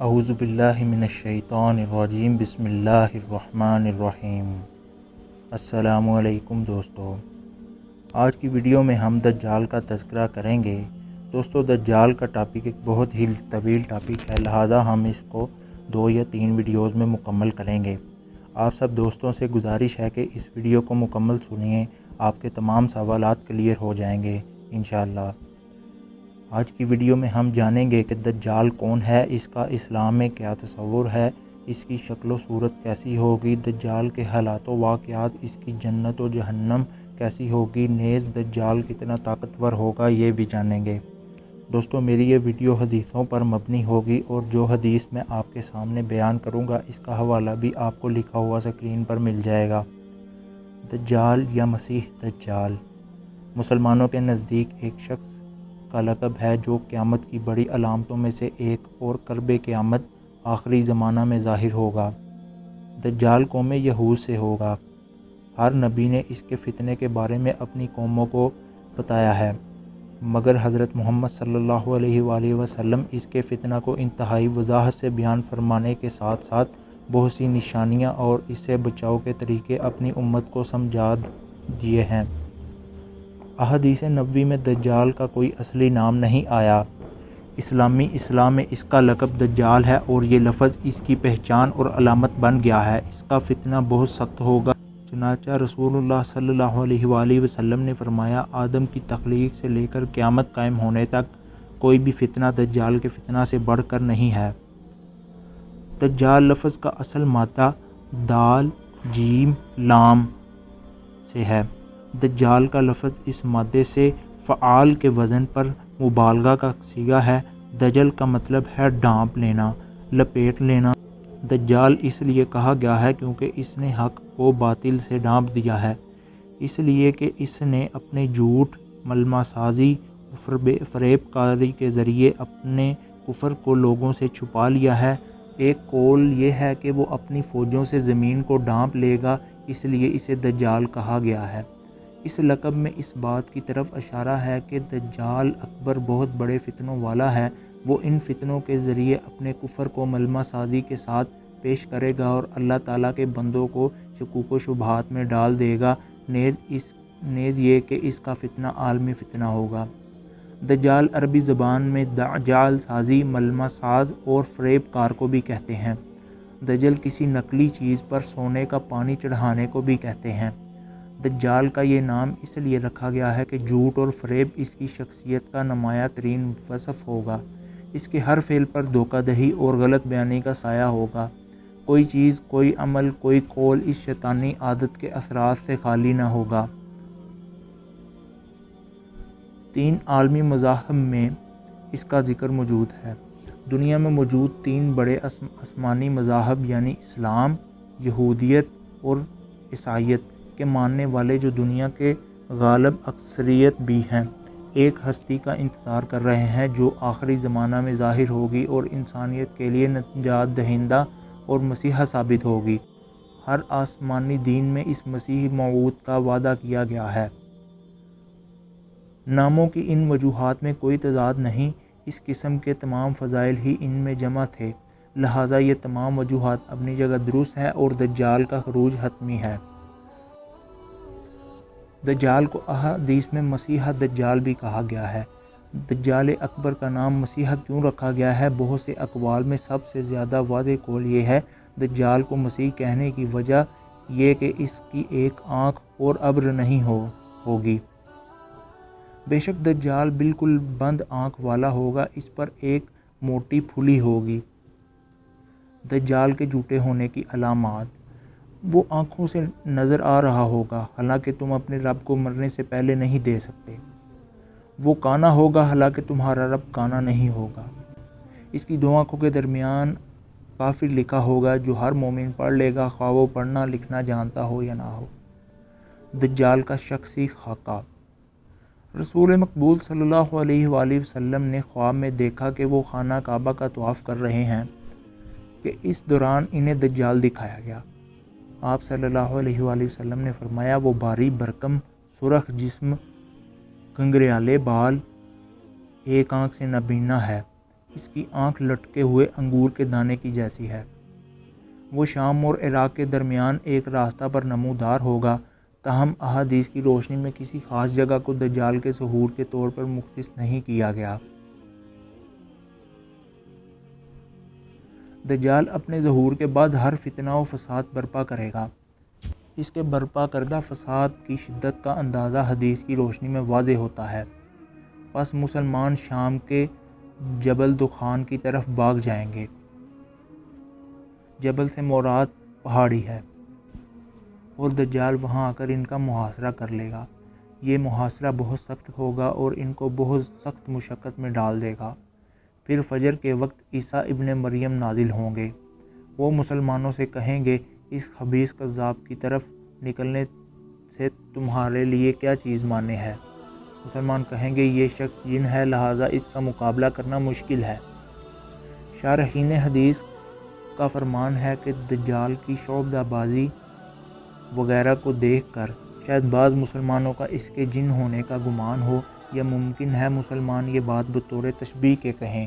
اعوذ باللہ من الشیطان الرجیم بسم اللہ الرحمن الرحیم۔ السلام علیکم دوستو، آج کی ویڈیو میں ہم دجال کا تذکرہ کریں گے۔ دوستو، دجال کا ٹاپک ایک بہت ہی طویل ٹاپک ہے، لہٰذا ہم اس کو 2 یا 3 ویڈیوز میں مکمل کریں گے۔ آپ سب دوستوں سے گزارش ہے کہ اس ویڈیو کو مکمل سنیے، آپ کے تمام سوالات کلیئر ہو جائیں گے انشاءاللہ۔ آج کی ویڈیو میں ہم جانیں گے کہ دجال کون ہے، اس کا اسلام میں کیا تصور ہے، اس کی شکل و صورت کیسی ہوگی، دجال کے حالات و واقعات، اس کی جنت و جہنم کیسی ہوگی، نیز دجال کتنا طاقتور ہوگا، یہ بھی جانیں گے۔ دوستو، میری یہ ویڈیو حدیثوں پر مبنی ہوگی اور جو حدیث میں آپ کے سامنے بیان کروں گا اس کا حوالہ بھی آپ کو لکھا ہوا سکرین پر مل جائے گا۔ دجال یا مسیح دجال مسلمانوں کے نزدیک ایک شخص کا لقب ہے جو قیامت کی بڑی علامتوں میں سے ایک اور قرب قیامت آخری زمانہ میں ظاہر ہوگا۔ دجال قوم یہود سے ہوگا۔ ہر نبی نے اس کے فتنے کے بارے میں اپنی قوموں کو بتایا ہے، مگر حضرت محمد صلی اللہ علیہ وآلہ وسلم اس کے فتنہ کو انتہائی وضاحت سے بیان فرمانے کے ساتھ ساتھ بہت سی نشانیاں اور اس سے بچاؤ کے طریقے اپنی امت کو سمجھا دیے ہیں۔ احادیث نبوی میں دجال کا کوئی اصلی نام نہیں آیا۔ اسلام میں اس کا لقب دجال ہے اور یہ لفظ اس کی پہچان اور علامت بن گیا ہے۔ اس کا فتنہ بہت سخت ہوگا، چنانچہ رسول اللہ صلی اللہ علیہ وآلہ وسلم نے فرمایا، آدم کی تخلیق سے لے کر قیامت قائم ہونے تک کوئی بھی فتنہ دجال کے فتنہ سے بڑھ کر نہیں ہے۔ دجال لفظ کا اصل مادہ دال جیم لام سے ہے۔ دجال کا لفظ اس مادے سے فعال کے وزن پر مبالغہ کا صیغہ ہے۔ دجل کا مطلب ہے ڈھانپ لینا، لپیٹ لینا۔ دجال اس لیے کہا گیا ہے کیونکہ اس نے حق کو باطل سے ڈھانپ دیا ہے، اس لیے کہ اس نے اپنے جھوٹ، ملمہ سازی، فریب کاری کے ذریعے اپنے کفر کو لوگوں سے چھپا لیا ہے۔ ایک قول یہ ہے کہ وہ اپنی فوجوں سے زمین کو ڈھانپ لے گا، اس لیے اسے دجال کہا گیا ہے۔ اس لقب میں اس بات کی طرف اشارہ ہے کہ دجال اکبر بہت بڑے فتنوں والا ہے۔ وہ ان فتنوں کے ذریعے اپنے کفر کو ملمہ سازی کے ساتھ پیش کرے گا اور اللہ تعالیٰ کے بندوں کو شکوک و شبہات میں ڈال دے گا۔ نیز یہ کہ اس کا فتنہ عالمی فتنہ ہوگا۔ دجال عربی زبان میں جعل سازی، ملمہ ساز اور فریب کار کو بھی کہتے ہیں۔ دجل کسی نقلی چیز پر سونے کا پانی چڑھانے کو بھی کہتے ہیں۔ دجال کا یہ نام اس لیے رکھا گیا ہے کہ جھوٹ اور فریب اس کی شخصیت کا نمایاں ترین وصف ہوگا۔ اس کے ہر فعل پر دھوکہ دہی اور غلط بیانی کا سایہ ہوگا۔ کوئی چیز، کوئی عمل، کوئی قول اس شیطانی عادت کے اثرات سے خالی نہ ہوگا۔ 3 عالمی مذاہب میں اس کا ذکر موجود ہے۔ دنیا میں موجود 3 بڑے آسمانی مذاہب یعنی اسلام، یہودیت اور عیسائیت کے ماننے والے جو دنیا کے غالب اکثریت بھی ہیں، ایک ہستی کا انتظار کر رہے ہیں جو آخری زمانہ میں ظاہر ہوگی اور انسانیت کے لیے نجات دہندہ اور مسیحا ثابت ہوگی۔ ہر آسمانی دین میں اس مسیح موعود کا وعدہ کیا گیا ہے۔ ناموں کی ان وجوہات میں کوئی تضاد نہیں، اس قسم کے تمام فضائل ہی ان میں جمع تھے، لہٰذا یہ تمام وجوہات اپنی جگہ درست ہیں اور دجال کا خروج حتمی ہے۔ دجال کو احادیث میں مسیحا دجال بھی کہا گیا ہے۔ دجال اکبر کا نام مسیحا کیوں رکھا گیا ہے؟ بہت سے اقوال میں سب سے زیادہ واضح قول یہ ہے، دجال کو مسیح کہنے کی وجہ یہ کہ اس کی ایک آنکھ اور ابر نہیں ہوگی۔ بے شک دجال بالکل بند آنکھ والا ہوگا، اس پر ایک موٹی پھلی ہوگی۔ دجال کے جھوٹے ہونے کی علامات: وہ آنکھوں سے نظر آ رہا ہوگا، حالانکہ تم اپنے رب کو مرنے سے پہلے نہیں دے سکتے۔ وہ کانا ہوگا، حالانکہ تمہارا رب کانا نہیں ہوگا۔ اس کی 2 آنکھوں کے درمیان کافر لکھا ہوگا جو ہر مومن پڑھ لے گا، خواہ وہ پڑھنا لکھنا جانتا ہو یا نہ ہو۔ دجال کا شخصی خاکہ: رسول مقبول صلی اللہ علیہ وآلہ وسلم نے خواب میں دیکھا کہ وہ خانہ کعبہ کا طواف کر رہے ہیں کہ اس دوران انہیں دجال دکھایا گیا۔ آپ صلی اللہ علیہ وآلہ وسلم نے فرمایا، وہ بھاری بھرکم، سرخ جسم، گھنگریالے بال، ایک آنکھ سے نابینا ہے۔ اس کی آنکھ لٹکے ہوئے انگور کے دانے کی جیسی ہے۔ وہ شام اور عراق کے درمیان ایک راستہ پر نمودار ہوگا، تاہم احادیث کی روشنی میں کسی خاص جگہ کو دجال کے ظہور کے طور پر مختص نہیں کیا گیا۔ دجال اپنے ظہور کے بعد ہر فتنہ و فساد برپا کرے گا۔ اس کے برپا کردہ فساد کی شدت کا اندازہ حدیث کی روشنی میں واضح ہوتا ہے۔ پس مسلمان شام کے جبل دخان کی طرف بھاگ جائیں گے۔ جبل سے مراد پہاڑی ہے، اور دجال وہاں آ کر ان کا محاصرہ کر لے گا۔ یہ محاصرہ بہت سخت ہوگا اور ان کو بہت سخت مشقت میں ڈال دے گا۔ پھر فجر کے وقت عیسیٰ ابن مریم نازل ہوں گے۔ وہ مسلمانوں سے کہیں گے، اس خبیث کذاب کی طرف نکلنے سے تمہارے لیے کیا چیز مانے ہے؟ مسلمان کہیں گے، یہ شخص جن ہے، لہٰذا اس کا مقابلہ کرنا مشکل ہے۔ شارحین حدیث کا فرمان ہے کہ دجال کی شعبدہ بازی وغیرہ کو دیکھ کر شاید بعض مسلمانوں کا اس کے جن ہونے کا گمان ہو، یا ممکن ہے مسلمان یہ بات بطور تشبیہ کے کہیں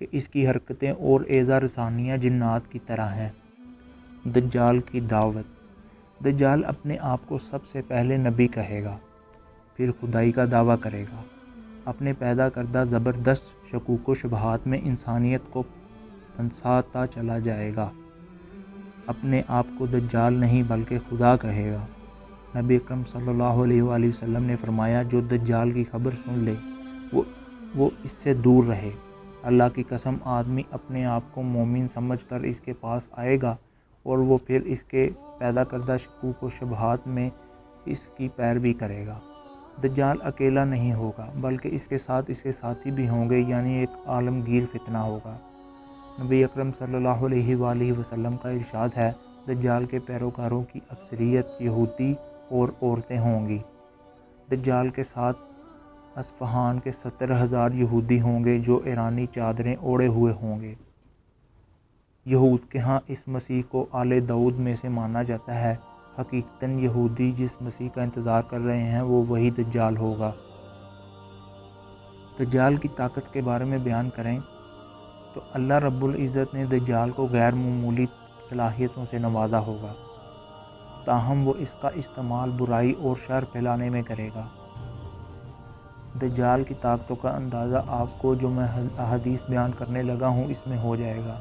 کہ اس کی حرکتیں اور اعضاء رسانیاں جنات کی طرح ہیں۔ دجال کی دعوت۔ دجال اپنے آپ کو سب سے پہلے نبی کہے گا، پھر خدائی کا دعویٰ کرے گا۔ اپنے پیدا کردہ زبردست شکوک و شبہات میں انسانیت کو پھنساتا چلا جائے گا۔ اپنے آپ کو دجال نہیں بلکہ خدا کہے گا۔ نبی اکرم صلی اللہ علیہ وآلہ وسلم نے فرمایا، جو دجال کی خبر سن لے وہ اس سے دور رہے۔ اللہ کی قسم، آدمی اپنے آپ کو مومن سمجھ کر اس کے پاس آئے گا اور وہ پھر اس کے پیدا کردہ شکوک و شبہات میں اس کی پیروی کرے گا۔ دجال اکیلا نہیں ہوگا بلکہ اس کے ساتھ اس کے ساتھی بھی ہوں گے، یعنی ایک عالمگیر فتنہ ہوگا۔ نبی اکرم صلی اللہ علیہ وآلہ وسلم کا ارشاد ہے، دجال کے پیروکاروں کی اکثریت یہودی اور عورتیں ہوں گی۔ دجال کے ساتھ اصفہان کے 70,000 یہودی ہوں گے جو ایرانی چادریں اوڑھے ہوئے ہوں گے۔ یہود کے ہاں اس مسیح کو آل داؤد میں سے مانا جاتا ہے۔ حقیقتاً یہودی جس مسیح کا انتظار کر رہے ہیں وہ وہی دجال ہوگا۔ دجال کی طاقت کے بارے میں بیان کریں تو اللہ رب العزت نے دجال کو غیر معمولی صلاحیتوں سے نوازا ہوگا، تاہم وہ اس کا استعمال برائی اور شر پھیلانے میں کرے گا۔ دجال کی طاقتوں کا اندازہ آپ کو جو میں احادیث بیان کرنے لگا ہوں اس میں ہو جائے گا۔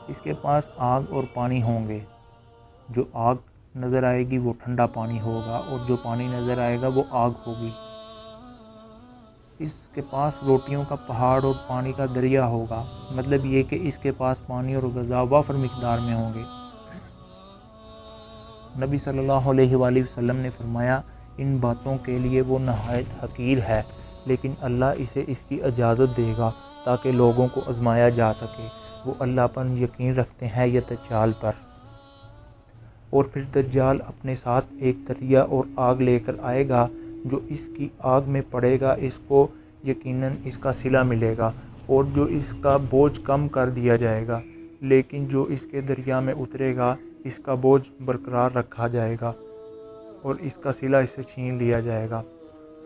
اس کے پاس آگ اور پانی ہوں گے۔ جو آگ نظر آئے گی وہ ٹھنڈا پانی ہوگا، اور جو پانی نظر آئے گا وہ آگ ہوگی۔ اس کے پاس روٹیوں کا پہاڑ اور پانی کا دریا ہوگا، مطلب یہ کہ اس کے پاس پانی اور غذا وافر مقدار میں ہوں گے۔ نبی صلی اللہ علیہ وآلہ وسلم نے فرمایا، ان باتوں کے لیے وہ نہایت حقیر ہے، لیکن اللہ اسے اس کی اجازت دے گا تاکہ لوگوں کو آزمایا جا سکے، وہ اللہ پر یقین رکھتے ہیں یا دجال پر۔ اور پھر دجال اپنے ساتھ ایک دریا اور آگ لے کر آئے گا، جو اس کی آگ میں پڑے گا اس کو یقیناً اس کا صلہ ملے گا، اور جو اس کا بوجھ کم کر دیا جائے گا، لیکن جو اس کے دریا میں اترے گا اس کا بوجھ برقرار رکھا جائے گا اور اس کا صلہ اس سے چھین لیا جائے گا۔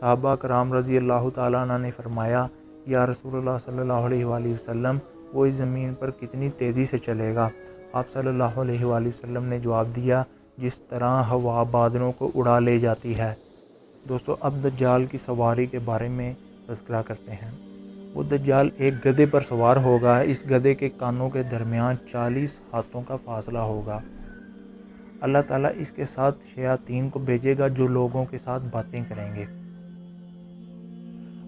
صحابہ کرام رضی اللہ تعالیٰ عنہ نے فرمایا، یا رسول اللہ صلی اللہ علیہ وآلہ وسلم، وہ اس زمین پر کتنی تیزی سے چلے گا؟ آپ صلی اللہ علیہ وآلہ وسلم نے جواب دیا، جس طرح ہوا بادلوں کو اڑا لے جاتی ہے۔ دوستو، اب دجال کی سواری کے بارے میں تذکرہ کرتے ہیں۔ وہ دجال ایک گدھے پر سوار ہوگا۔ اس گدھے کے کانوں کے درمیان 40 ہاتھوں کا فاصلہ ہوگا۔ اللہ تعالیٰ اس کے ساتھ شیاطین کو بھیجے گا جو لوگوں کے ساتھ باتیں کریں گے۔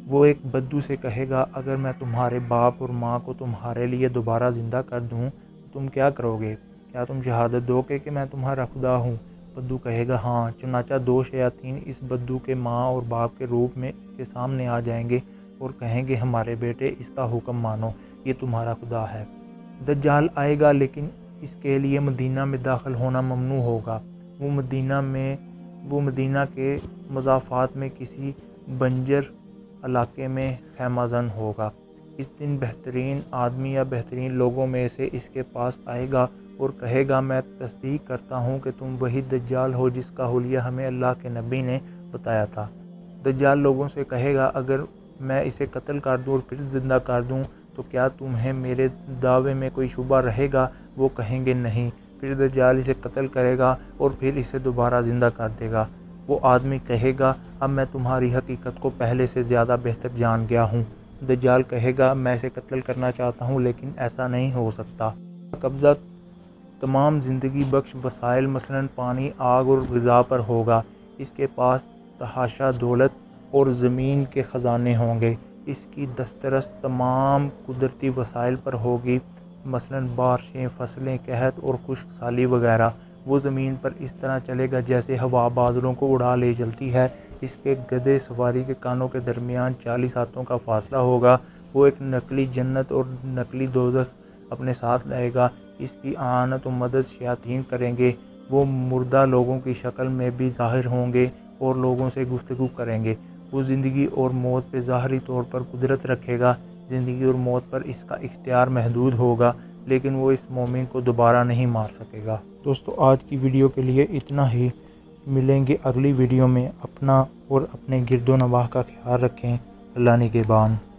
وہ ایک بدو سے کہے گا، اگر میں تمہارے باپ اور ماں کو تمہارے لیے دوبارہ زندہ کر دوں تو تم کیا کرو گے؟ کیا تم شہادت دو گے کہ میں تمہارا خدا ہوں؟ بدو کہے گا، ہاں۔ چنانچہ 2 شیاطین اس بدو کے ماں اور باپ کے روپ میں اس کے سامنے آ جائیں گے اور کہیں گے، ہمارے بیٹے، اس کا حکم مانو، یہ تمہارا خدا ہے۔ دجال آئے گا لیکن اس کے لیے مدینہ میں داخل ہونا ممنوع ہوگا۔ وہ مدینہ کے مضافات میں کسی بنجر علاقے میں خیمہ زن ہوگا۔ اس دن بہترین آدمی یا بہترین لوگوں میں سے اس کے پاس آئے گا اور کہے گا، میں تصدیق کرتا ہوں کہ تم وہی دجال ہو جس کا حلیہ ہمیں اللہ کے نبی نے بتایا تھا۔ دجال لوگوں سے کہے گا، اگر میں اسے قتل کر دوں اور پھر زندہ کر دوں تو کیا تمہیں میرے دعوے میں کوئی شبہ رہے گا؟ وہ کہیں گے نہیں۔ پھر دجال اسے قتل کرے گا اور پھر اسے دوبارہ زندہ کر دے گا۔ وہ آدمی کہے گا اب میں تمہاری حقیقت کو پہلے سے زیادہ بہتر جان گیا ہوں۔ دجال کہے گا میں اسے قتل کرنا چاہتا ہوں لیکن ایسا نہیں ہو سکتا۔ قبضہ تمام زندگی بخش وسائل مثلاً پانی، آگ اور غذا پر ہوگا۔ اس کے پاس تحاشا دولت اور زمین کے خزانے ہوں گے۔ اس کی دسترس تمام قدرتی وسائل پر ہوگی مثلاً بارشیں، فصلیں، قحط اور خشک سالی وغیرہ۔ وہ زمین پر اس طرح چلے گا جیسے ہوا بادلوں کو اڑا لے چلتی ہے۔ اس کے گدھے سواری کے کانوں کے درمیان 40 ہاتھوں کا فاصلہ ہوگا۔ وہ ایک نقلی جنت اور نقلی دوزخ اپنے ساتھ لائے گا۔ اس کی اعانت و مدد شیاطین کریں گے۔ وہ مردہ لوگوں کی شکل میں بھی ظاہر ہوں گے اور لوگوں سے گفتگو کریں گے۔ وہ زندگی اور موت پہ ظاہری طور پر قدرت رکھے گا۔ زندگی اور موت پر اس کا اختیار محدود ہوگا لیکن وہ اس مومن کو دوبارہ نہیں مار سکے گا۔ دوستو آج کی ویڈیو کے لیے اتنا ہی۔ ملیں گے اگلی ویڈیو میں۔ اپنا اور اپنے گرد و نواح کا خیال رکھیں۔ اللہ نگہبان۔